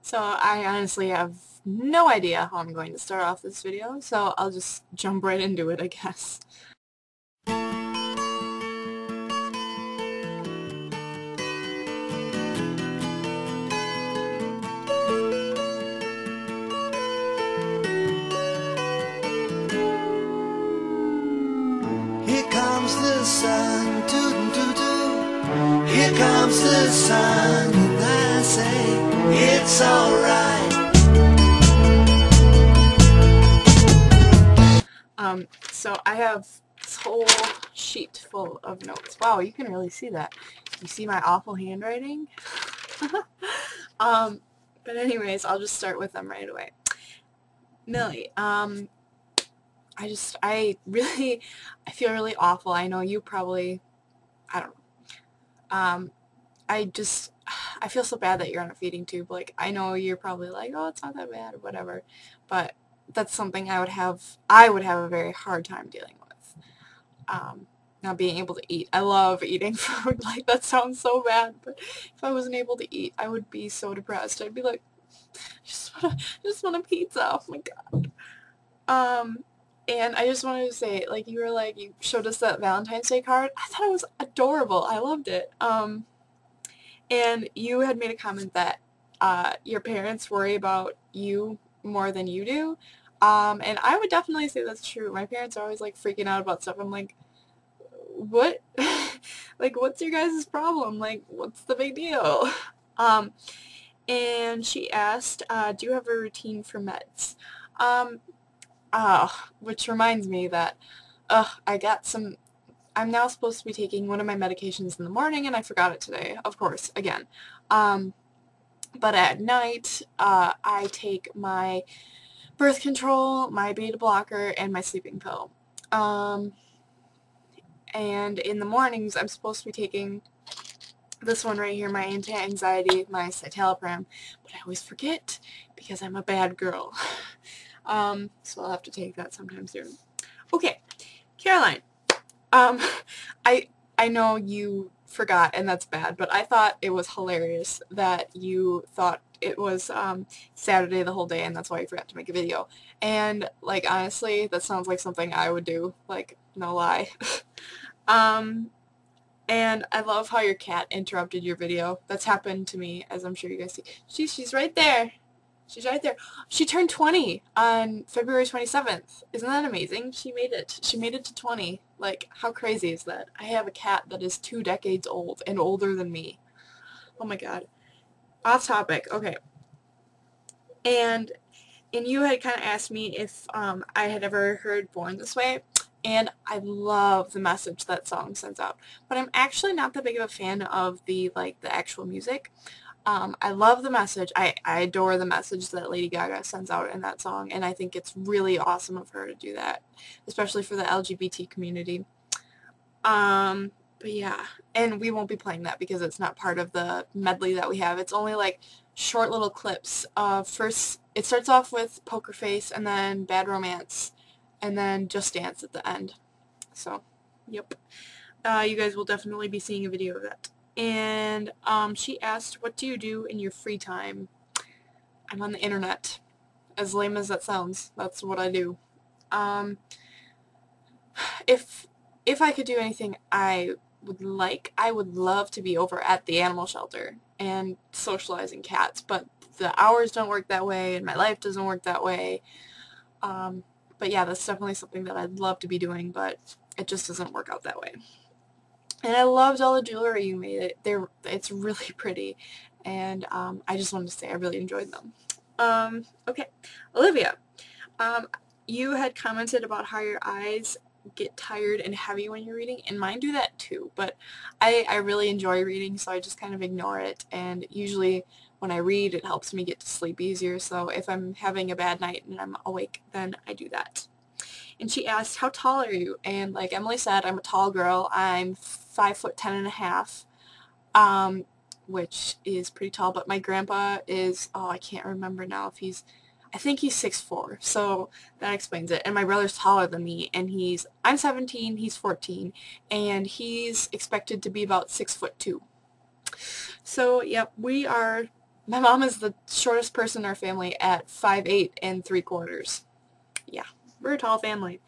So I honestly have no idea how I'm going to start off this video, so I'll just jump right into it, I guess. Here comes the sun, doo doo doo. Here comes the sun, and I say it's alright. So I have this whole sheet full of notes. Wow, you can really see that. You see my awful handwriting? But anyways, I'll just start with them right away. Millie, I feel really awful. I know you probably, I don't know. I feel so bad that you're on a feeding tube. Like, I know you're probably like, oh, it's not that bad or whatever, but that's something I would have a very hard time dealing with. Not being able to eat. I love eating food. Like, that sounds so bad, but if I wasn't able to eat, I would be so depressed. I'd be like, I just want a pizza. Oh my god. And I just wanted to say, like, you showed us that Valentine's Day card. I thought it was adorable. I loved it. And you had made a comment that your parents worry about you more than you do. And I would definitely say that's true. My parents are always, like, freaking out about stuff. I'm like, what? Like, what's your guys' problem? Like, what's the big deal? And she asked, do you have a routine for meds? Which reminds me that, I'm now supposed to be taking one of my medications in the morning, and I forgot it today, of course, again. But at night, I take my birth control, my beta blocker, and my sleeping pill. And in the mornings, I'm supposed to be taking this one right here, my anti-anxiety, my citalopram, but I always forget because I'm a bad girl. So I'll have to take that sometime soon. Okay, Caroline. I know you forgot, and that's bad, but I thought it was hilarious that you thought it was Saturday the whole day, and that's why you forgot to make a video. And, like, honestly, that sounds like something I would do. Like, no lie. And I love how your cat interrupted your video. That's happened to me, as I'm sure you guys see. She's right there. She's right there. She turned 20 on February 27th. Isn't that amazing? She made it. She made it to 20. Like, how crazy is that? I have a cat that is 2 decades old and older than me. Oh my god. Off topic. Okay. And you had kind of asked me if I had ever heard Born This Way. And I love the message that song sends out. But I'm actually not that big of a fan of the actual music. I love the message. I adore the message that Lady Gaga sends out in that song, and I think it's really awesome of her to do that, especially for the LGBT community. But yeah, and we won't be playing that because it's not part of the medley that we have. It's only like short little clips. First, it starts off with Poker Face, and then Bad Romance, and then Just Dance at the end. So, yep. You guys will definitely be seeing a video of that. And she asked, what do you do in your free time? I'm on the internet. As lame as that sounds, that's what I do. If I could do anything I would love to be over at the animal shelter and socializing cats, but the hours don't work that way and my life doesn't work that way. But yeah, that's definitely something that I'd love to be doing, but it just doesn't work out that way. And I loved all the jewelry you made. It's really pretty, and I just wanted to say I really enjoyed them. Okay, Olivia, you had commented about how your eyes get tired and heavy when you're reading, and mine do that too, but I really enjoy reading, so I just kind of ignore it, and usually when I read, it helps me get to sleep easier, so if I'm having a bad night and I'm awake, then I do that. And she asked, how tall are you? And like Emily said, I'm a tall girl. I'm 5'10½", which is pretty tall, but my grandpa is, oh, I can't remember now if I think he's 6'4", so that explains it. And my brother's taller than me, and I'm 17, he's 14, and he's expected to be about 6'2". So, yep, we are My mom is the shortest person in our family at 5'8 3/4. Yeah, we're a tall family.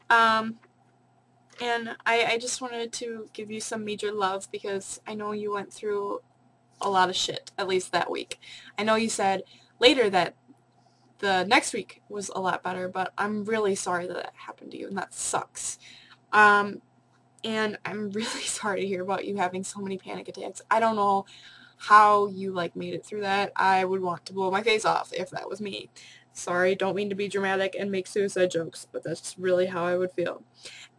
Um, and I just wanted to give you some major love because I know you went through a lot of shit, at least that week. I know you said later that the next week was a lot better, but I'm really sorry that that happened to you, and that sucks. Um, and I'm really sorry to hear about you having so many panic attacks. I don't know how you like made it through that. I would want to blow my face off if that was me. Sorry, don't mean to be dramatic and make suicide jokes, but that's really how I would feel.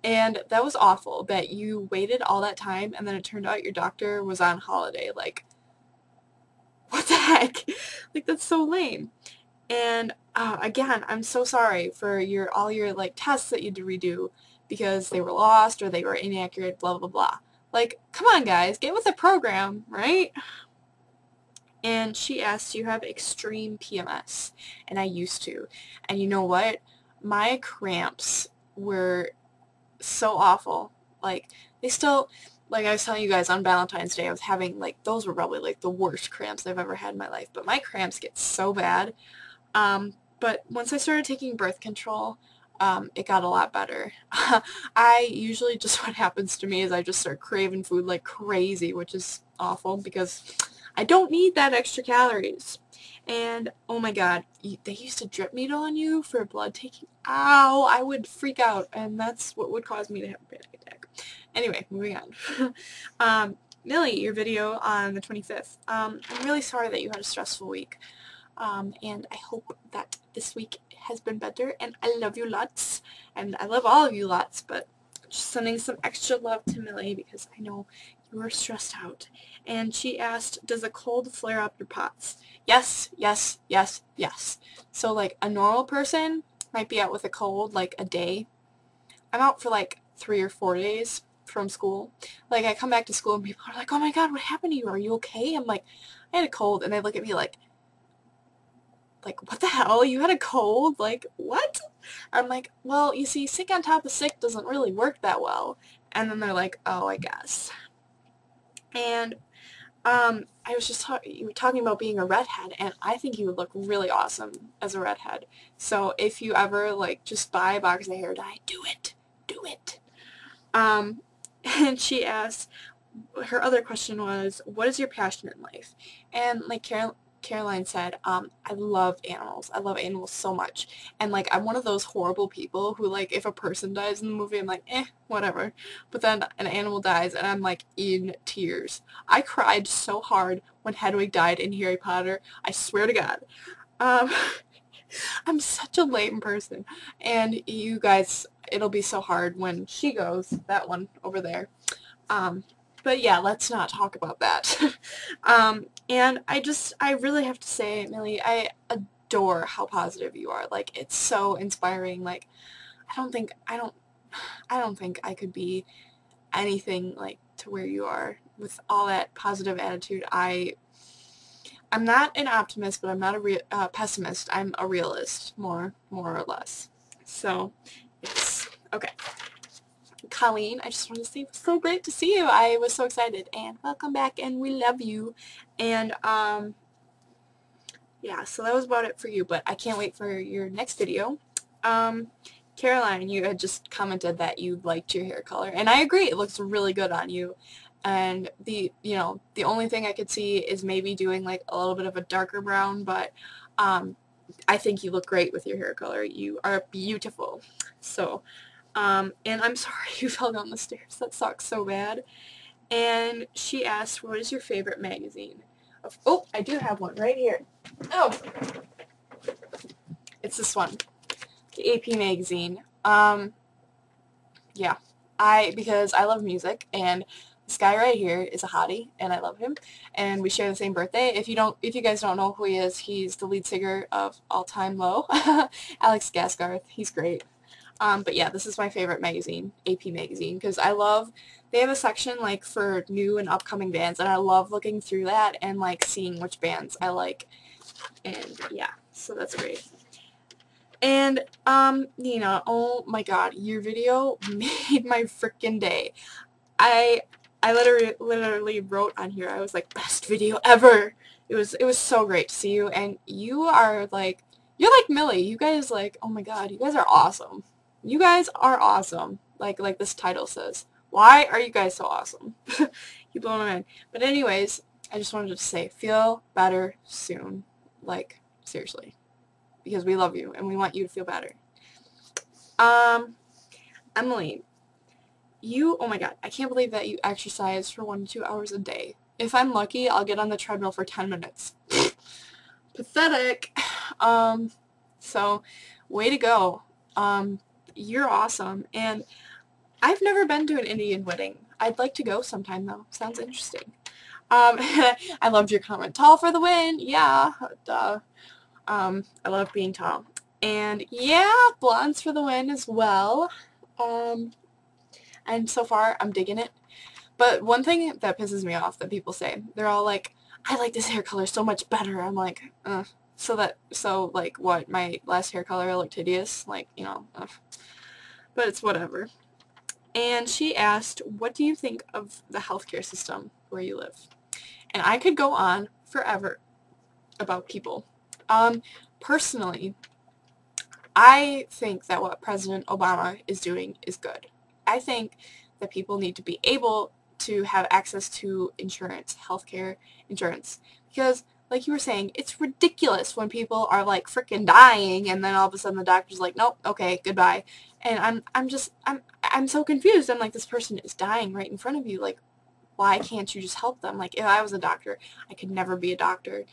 And that was awful that you waited all that time and then it turned out your doctor was on holiday. Like, what the heck? Like, that's so lame. And again, I'm so sorry for all your like tests that you had to redo because they were lost or they were inaccurate, blah blah blah. Like, come on guys, get with the program, right? And she asked, do you have extreme PMS? And I used to. And you know what? My cramps were so awful. Like, they still, like I was telling you guys on Valentine's Day, I was having, like, those were probably, like, the worst cramps I've ever had in my life. But my cramps get so bad. But once I started taking birth control, it got a lot better. I usually just, what happens to me is I just start craving food like crazy, which is awful because I don't need that extra calories. And oh my god, they used to drip needle on you for blood taking. Ow, I would freak out, and that's what would cause me to have a panic attack. Anyway, moving on. Millie, your video on the 25th. I'm really sorry that you had a stressful week. And I hope that this week has been better, and I love you lots, and I love all of you lots, but just sending some extra love to Millie because I know you were stressed out. And she asked, does a cold flare up your POTS? Yes, yes, yes, yes. So like a normal person might be out with a cold like a day. I'm out for like 3 or 4 days from school. Like I come back to school and people are like, oh my god, what happened to you? Are you okay? I'm like, I had a cold, and they look at me like, what the hell? You had a cold? Like, what? I'm like, well, you see, sick on top of sick doesn't really work that well. And then they're like, oh, I guess. And I was just you were talking about being a redhead, and I think you would look really awesome as a redhead. So if you ever, like, just buy a box of hair dye, do it. Do it. And she asked, her other question was, what is your passion in life? And like Caroline said, I love animals. I love animals so much. And like I'm one of those horrible people who like if a person dies in the movie I'm like, whatever. But then an animal dies and I'm like in tears. I cried so hard when Hedwig died in Harry Potter. I swear to God. Um, I'm such a lame person. And you guys, it'll be so hard when she goes, that one over there. But yeah, let's not talk about that. And I really have to say, Millie, I adore how positive you are. Like, it's so inspiring. Like, I don't think I could be anything like to where you are with all that positive attitude. I'm not an optimist, but I'm not a pessimist. I'm a realist, more or less. So, it's okay. Colleen, I just wanted to say it was so great to see you. I was so excited, and welcome back, and we love you. And yeah, so that was about it for you, but I can't wait for your next video. Caroline, you had just commented that you liked your hair color, and I agree, it looks really good on you. And the only thing I could see is maybe doing like a little bit of a darker brown, but I think you look great with your hair color. You are beautiful. So and I'm sorry you fell down the stairs. That sucks so bad. And she asked, what is your favorite magazine? Oh, I do have one right here. Oh, it's this one, the AP magazine. Yeah, because I love music, and this guy right here is a hottie, and I love him, and we share the same birthday. If you guys don't know who he is, he's the lead singer of All Time Low, Alex Gaskarth. He's great. But yeah, this is my favorite magazine, AP magazine, because they have a section like for new and upcoming bands, and I love looking through that and like seeing which bands I like, and yeah, so that's great. And, Nina, oh my god, your video made my freaking day. I literally wrote on here, I was like, best video ever. it was so great to see you, and you are like, you're like Millie. You guys, like, oh my god, you guys are awesome. You guys are awesome. Like this title says. Why are you guys so awesome? You blow my mind. But anyways, I just wanted to say, feel better soon. Like, seriously. Because we love you and we want you to feel better. Emily, oh my god, I can't believe that you exercise for 1 to 2 hours a day. If I'm lucky, I'll get on the treadmill for 10 minutes. Pathetic. So, way to go. You're awesome. And I've never been to an Indian wedding. I'd like to go sometime, though. Sounds interesting. I loved your comment. Tall for the win. Yeah, duh. I love being tall. And yeah, blondes for the win as well. And so far, I'm digging it. But one thing that pisses me off that people say, they're all like, I like this hair color so much better. I'm like, so like what, my last hair color looked hideous? Like, but it's whatever. And she asked, what do you think of the healthcare system where you live? And I could go on forever about people. Personally, I think that what President Obama is doing is good. I think that people need to be able to have access to insurance, healthcare insurance, because like you were saying, it's ridiculous when people are like freaking dying and then all of a sudden the doctor's like, nope, okay, goodbye. And I'm so confused. I'm like, this person is dying right in front of you. Like, why can't you just help them? Like, if I was a doctor, I could never be a doctor.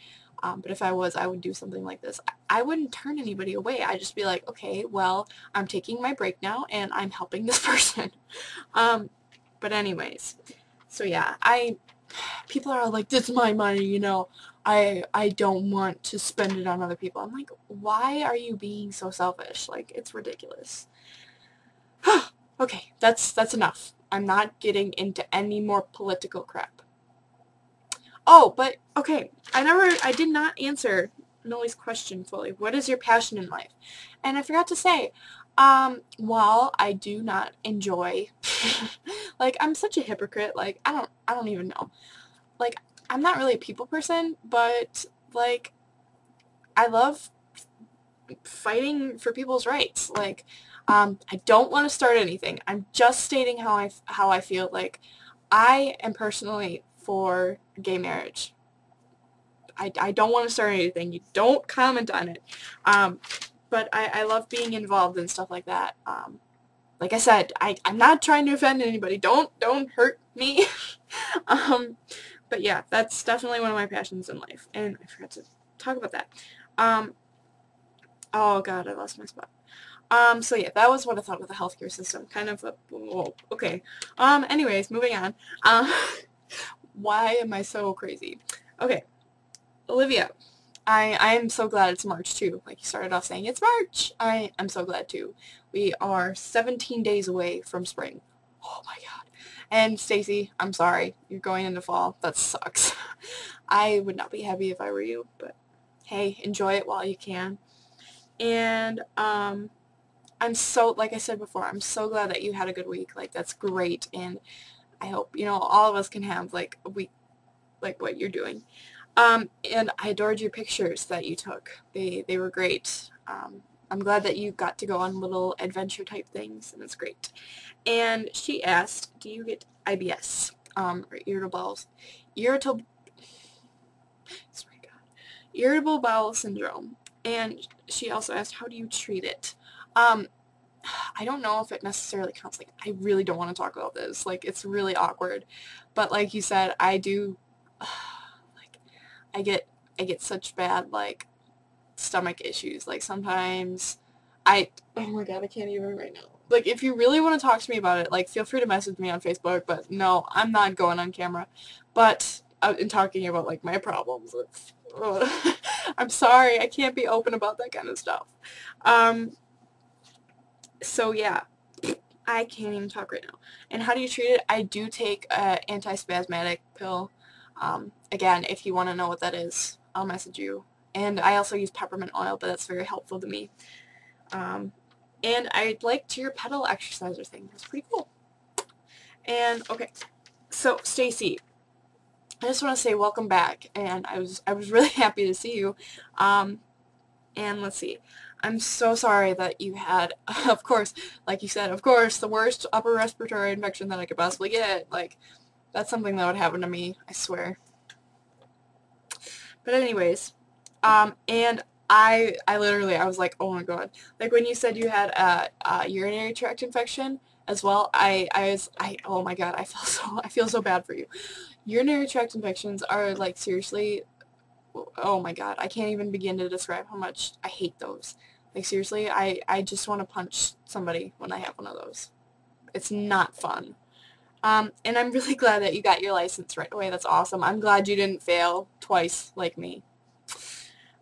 But if I was, I would do something like this. I wouldn't turn anybody away. I'd just be like, okay, well, I'm taking my break now, and I'm helping this person. But anyways, so yeah, people are like, this is my money, I don't want to spend it on other people. I'm like, why are you being so selfish? Like, it's ridiculous. Okay, that's enough. I'm not getting into any more political crap. Oh, but okay, I did not answer Millie's question fully. What is your passion in life? And I forgot to say, while I do not enjoy, like, I'm such a hypocrite, like, I don't even know. Like, I'm not really a people person, but, like, I love fighting for people's rights. Like, I don't want to start anything. I'm just stating how I feel. Like, I am personally for gay marriage. I don't want to start anything. You don't comment on it. But I love being involved in stuff like that. Like I said, I'm not trying to offend anybody. Don't hurt me. But yeah, that's definitely one of my passions in life. And I forgot to talk about that. Oh god, I lost my spot. So yeah, that was what I thought of the healthcare system. Kind of a, whoa, okay. Anyways, moving on. Why am I so crazy? Okay, Olivia, I am so glad it's March too. Like you started off saying, it's March. I am so glad too. We are 17 days away from spring. Oh my god. And Stacy, I'm sorry. You're going into fall. That sucks. I would not be happy if I were you, but hey, enjoy it while you can. And I'm so, like I said before, I'm so glad that you had a good week. Like, that's great. And I hope, all of us can have, like, a week like what you're doing. And I adored your pictures that you took. They were great. I'm glad that you got to go on little adventure type things, and it's great. And she asked, do you get IBS, or irritable, sorry, God, irritable bowel syndrome? And she also asked, how do you treat it? I don't know if it necessarily counts. Like, I really don't want to talk about this. Like, it's really awkward. But like you said, I do, like, I get such bad, like, stomach issues. Like, sometimes oh my god, I can't even right now. Like, if you really want to talk to me about it, like, feel free to message me on Facebook, but no, I'm not going on camera. But, in talking about, like, my problems, it's, I'm sorry, I can't be open about that kind of stuff. So yeah, I can't even talk right now. And how do you treat it? I do take a antispasmodic pill. Again, if you want to know what that is, I'll message you. And I also use peppermint oil, but that's very helpful to me. And I liked your pedal exerciser thing. That's pretty cool. And okay, so Stacy, I just want to say welcome back, and I was really happy to see you. Um, and let's see. I'm so sorry that you had, of course, like you said, of course, the worst upper respiratory infection that I could possibly get. Like, that's something that would happen to me, I swear. But anyways, and I literally, I was like, oh my god. Like when you said you had a urinary tract infection as well, oh my god, I feel so bad for you. Urinary tract infections are like seriously, oh my god, I can't even begin to describe how much I hate those. Like seriously, I just want to punch somebody when I have one of those. It's not fun. And I'm really glad that you got your license right away. That's awesome. I'm glad you didn't fail twice like me.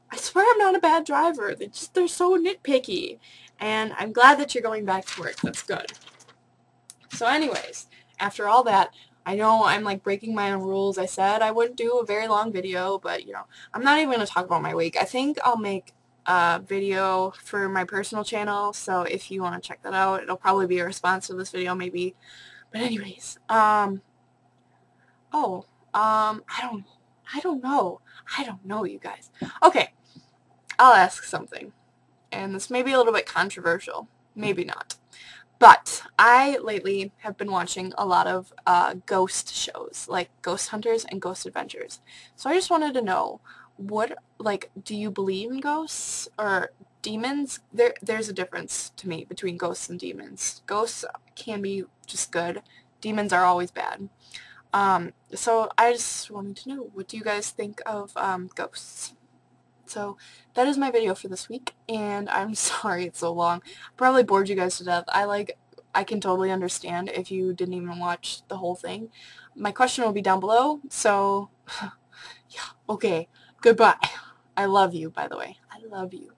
I swear I'm not a bad driver. They're so nitpicky. And I'm glad that you're going back to work. That's good. So anyways, after all that, I know I'm like breaking my own rules. I said I wouldn't do a very long video, but you know, I'm not even going to talk about my week. I think I'll make a video for my personal channel, so if you want to check that out, it'll probably be a response to this video maybe. But anyways, oh, I don't know. I don't know, you guys. Okay, I'll ask something. And this may be a little bit controversial. Maybe not. But I lately have been watching a lot of ghost shows, like Ghost Hunters and Ghost Adventures. So I just wanted to know, like, do you believe in ghosts or demons? There's a difference to me between ghosts and demons. Ghosts can be just good. Demons are always bad. So I just wanted to know, what do you guys think of ghosts? So that is my video for this week, and I'm sorry it's so long. Probably bored you guys to death. I can totally understand if you didn't even watch the whole thing. My question will be down below, so yeah, okay, goodbye. I love you, by the way. I love you.